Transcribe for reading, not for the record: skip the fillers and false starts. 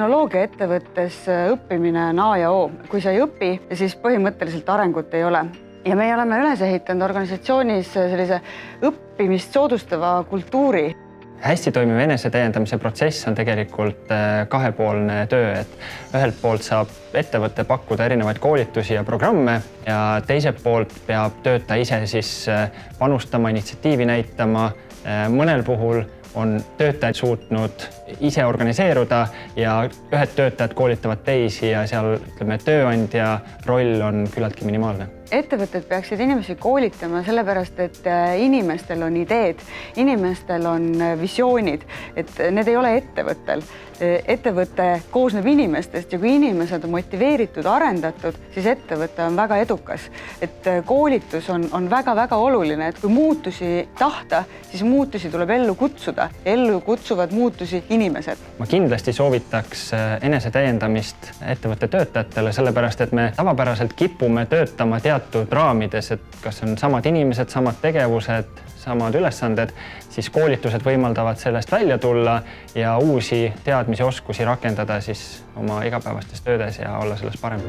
tehnoloogia ettevõttes õppimine on A ja O. Kui sa ei õpi, siis põhimõtteliselt arengut ei ole. Ja me oleme üles ehitanud organisatsioonis sellise õppimist soodustava kultuuri. Hästi toimiv enesetäiendamise protsess on tegelikult kahepoolne töö, et ühelt poolt saab ettevõte pakkuda erinevaid koolitusi ja programme ja teiselt poolt peab töötaja ise siis panustama, initsiatiivi näitama. Mõnel puhul on töötajad suutnud ise organiseeruda ja ühed töötajad koolitavad teisi ja seal tööandja roll on küllaltki minimaalne. Ettevõtted peaksid inimesi koolitama sellepärast, et inimestel on ideed, inimestel on visioonid, et need ei ole ettevõttel. Ettevõte koosneb inimestest ja kui inimesed on motiveeritud, arendatud, siis ettevõte on väga edukas. Et koolitus on väga-väga oluline, et kui muutusi tahta, siis muutusi tuleb ellu kutsuda. Ellu kutsuvad muutusi inimesed. Ma kindlasti soovitaks enesetäiendamist ettevõtte töötajatele, sellepärast et me tavapäraselt kipume töötama teatud raamides, et kas on samad inimesed, samad tegevused, samad ülesanded, siis koolitused võimaldavad sellest välja tulla ja uusi teadmisi, oskusi rakendada siis oma igapäevastes töödes ja olla selles parem.